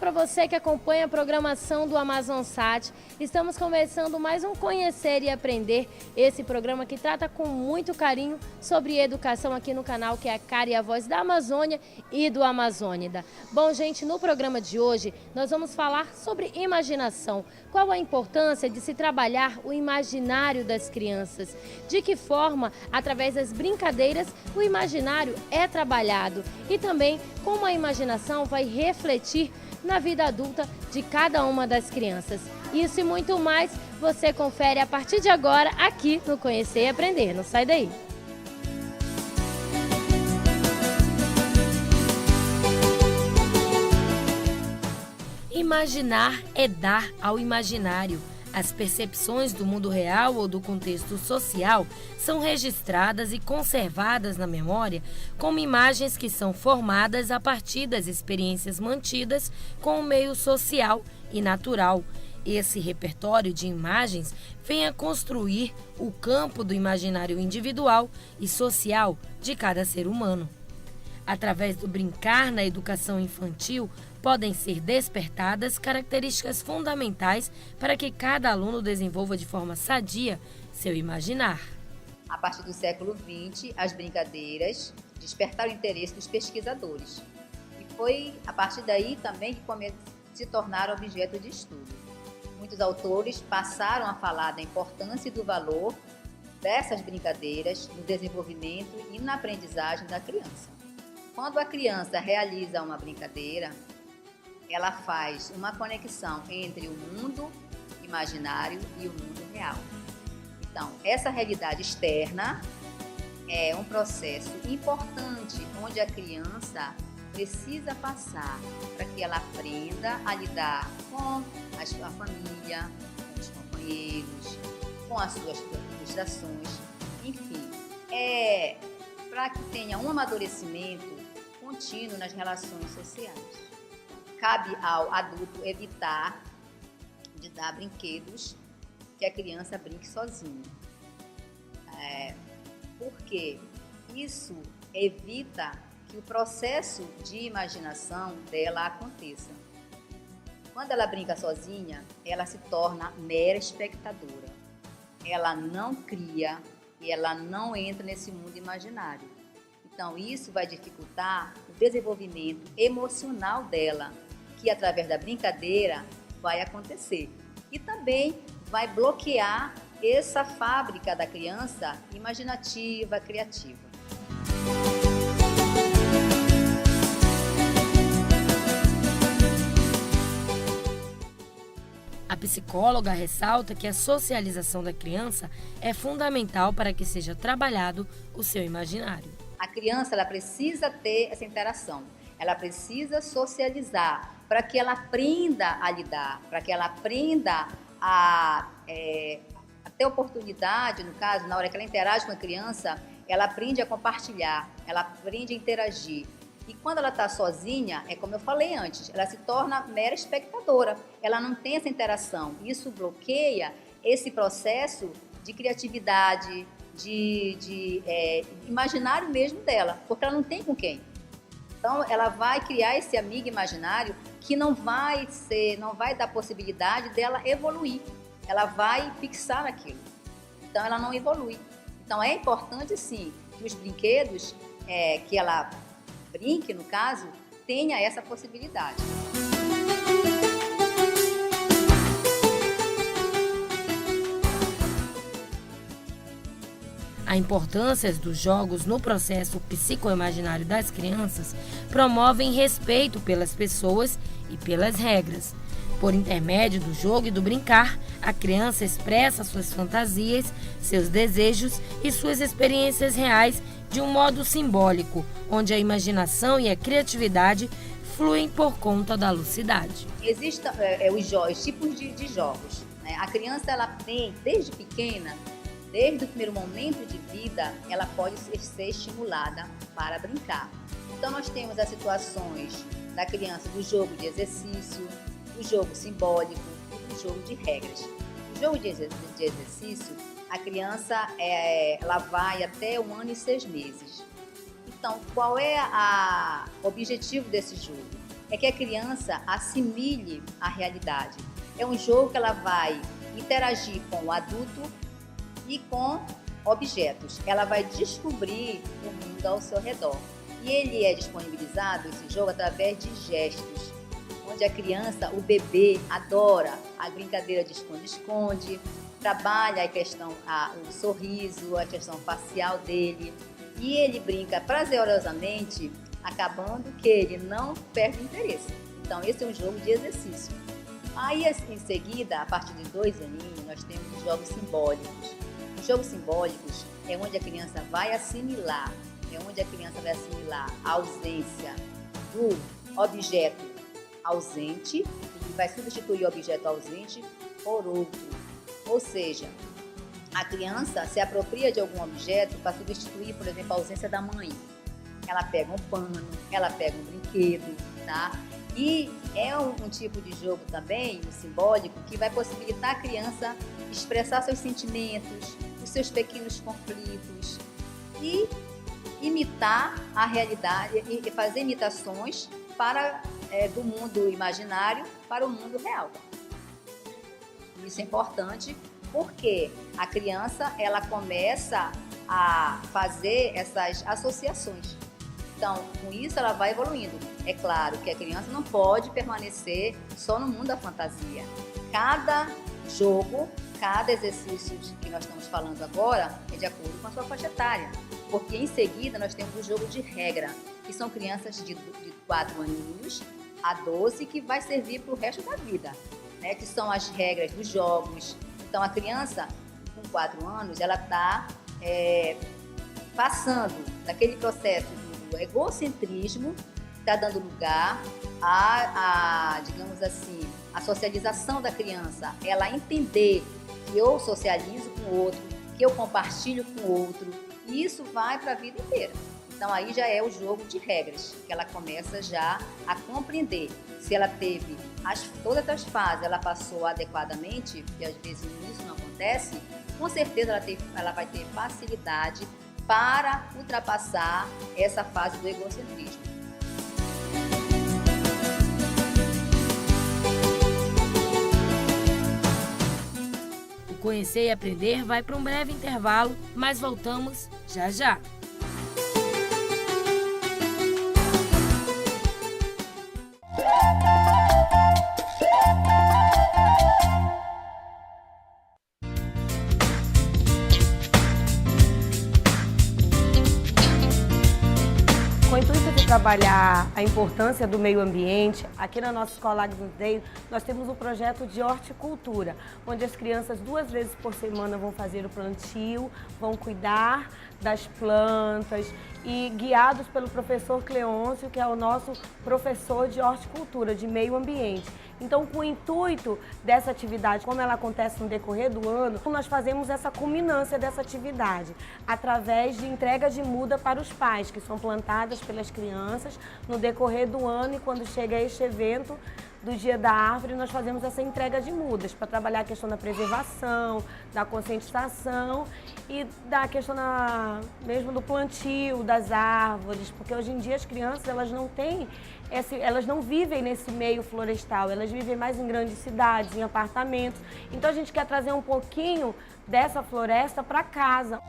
para você que acompanha a programação do Amazonsat. Estamos começando mais um Conhecer e Aprender, esse programa que trata com muito carinho sobre educação aqui no canal, que é a cara e a voz da Amazônia e do Amazônida. Bom, gente, no programa de hoje nós vamos falar sobre imaginação. Qual a importância de se trabalhar o imaginário das crianças? De que forma, através das brincadeiras, o imaginário é trabalhado? E também como a imaginação vai refletir na vida adulta de cada uma das crianças. Isso e muito mais você confere a partir de agora aqui no Conhecer e Aprender. Não sai daí! Imaginar é dar ao imaginário. As percepções do mundo real ou do contexto social são registradas e conservadas na memória como imagens que são formadas a partir das experiências mantidas com o meio social e natural. Esse repertório de imagens vem a construir o campo do imaginário individual e social de cada ser humano. Através do brincar na educação infantil, podem ser despertadas características fundamentais para que cada aluno desenvolva de forma sadia seu imaginar. A partir do século XX, as brincadeiras despertaram o interesse dos pesquisadores. E foi a partir daí também que se tornaram objeto de estudo. Muitos autores passaram a falar da importância e do valor dessas brincadeiras no desenvolvimento e na aprendizagem da criança. Quando a criança realiza uma brincadeira, ela faz uma conexão entre o mundo imaginário e o mundo real. Então, essa realidade externa é um processo importante onde a criança precisa passar para que ela aprenda a lidar com a sua família, com os companheiros, com as suas frustrações, enfim, para que tenha um amadurecimento contínuo nas relações sociais. Cabe ao adulto evitar de dar brinquedos que a criança brinque sozinha. Porque isso evita que o processo de imaginação dela aconteça. Quando ela brinca sozinha, ela se torna mera espectadora. Ela não cria e ela não entra nesse mundo imaginário. Então, isso vai dificultar o desenvolvimento emocional dela, que através da brincadeira vai acontecer. E também vai bloquear essa fábrica da criança imaginativa, criativa. A psicóloga ressalta que a socialização da criança é fundamental para que seja trabalhado o seu imaginário. A criança ela precisa ter essa interação, ela precisa socializar para que ela aprenda a lidar, para que ela aprenda a ter oportunidade, no caso, na hora que ela interage com a criança, ela aprende a compartilhar, ela aprende a interagir. E quando ela está sozinha, é como eu falei antes, ela se torna mera espectadora, ela não tem essa interação. Isso bloqueia esse processo de criatividade, de imaginário mesmo dela, porque ela não tem com quem. Então, ela vai criar esse amigo imaginário que não vai dar possibilidade dela evoluir. Ela vai fixar naquilo. Então, ela não evolui. Então, é importante, sim, que os brinquedos, que ela brinque, no caso, tenha essa possibilidade. A importância dos jogos no processo psicoimaginário das crianças promovem respeito pelas pessoas e pelas regras. Por intermédio do jogo e do brincar, a criança expressa suas fantasias, seus desejos e suas experiências reais de um modo simbólico, onde a imaginação e a criatividade fluem por conta da lucidez. Existem os tipos de jogos, né? A criança ela tem, desde pequena, desde o primeiro momento de vida, ela pode ser estimulada para brincar. Então, nós temos as situações da criança do jogo de exercício, do jogo simbólico e do jogo de regras. O jogo de exercício, a criança ela vai até 1 ano e 6 meses. Então, qual é o objetivo desse jogo? é que a criança assimile a realidade. É um jogo que ela vai interagir com o adulto e com objetos. Ela vai descobrir o mundo ao seu redor. E ele é disponibilizado, esse jogo, através de gestos, onde a criança, o bebê, adora a brincadeira de esconde-esconde, trabalha a questão, o sorriso, a questão facial dele, e ele brinca prazerosamente, acabando que ele não perde o interesse. Então, esse é um jogo de exercício. Aí, em seguida, a partir de 2 aninhos, nós temos os jogos simbólicos. Os jogos simbólicos é onde a criança vai assimilar, a ausência do objeto ausente e vai substituir o objeto ausente por outro. Ou seja, a criança se apropria de algum objeto para substituir, por exemplo, a ausência da mãe. Ela pega um pano, ela pega um brinquedo, tá? E é um tipo de jogo também, o simbólico, que vai possibilitar a criança expressar seus sentimentos, os seus pequenos conflitos e imitar a realidade e fazer imitações do mundo imaginário para o mundo real. Isso é importante porque a criança ela começa a fazer essas associações. Então, com isso ela vai evoluindo. É claro que a criança não pode permanecer só no mundo da fantasia. Cada jogo, cada exercício que nós estamos falando agora é de acordo com a sua faixa etária. Porque em seguida nós temos o jogo de regra, que são crianças de 4 aninhos a 12 que vai servir para o resto da vida, né? Que são as regras dos jogos. Então a criança com 4 anos ela está passando daquele processo do egocentrismo, está dando lugar digamos assim, a socialização da criança, ela entender que eu socializo com o outro, que eu compartilho com o outro, e isso vai para a vida inteira. Então aí já é o jogo de regras, que ela começa já a compreender. Se ela teve todas as fases, ela passou adequadamente, e às vezes isso não acontece, com certeza ela vai ter facilidade para ultrapassar essa fase do egocentrismo. O Conhecer e Aprender vai para um breve intervalo, mas voltamos já já. Com o intuito de trabalhar a importância do meio ambiente, aqui na nossa escola Agnus Dei, nós temos um projeto de horticultura, onde as crianças 2 vezes por semana vão fazer o plantio, vão cuidar das plantas e guiados pelo professor Cleôncio, que é o nosso professor de horticultura, de meio ambiente. Então, com o intuito dessa atividade, como ela acontece no decorrer do ano, nós fazemos essa culminância dessa atividade através de entrega de muda para os pais, que são plantadas pelas crianças no decorrer do ano, e quando chega este evento do Dia da Árvore, nós fazemos essa entrega de mudas para trabalhar a questão da preservação, da conscientização e da questão mesmo do plantio das árvores, porque hoje em dia as crianças elas não vivem nesse meio florestal, elas vivem mais em grandes cidades, em apartamentos. Então a gente quer trazer um pouquinho dessa floresta para casa.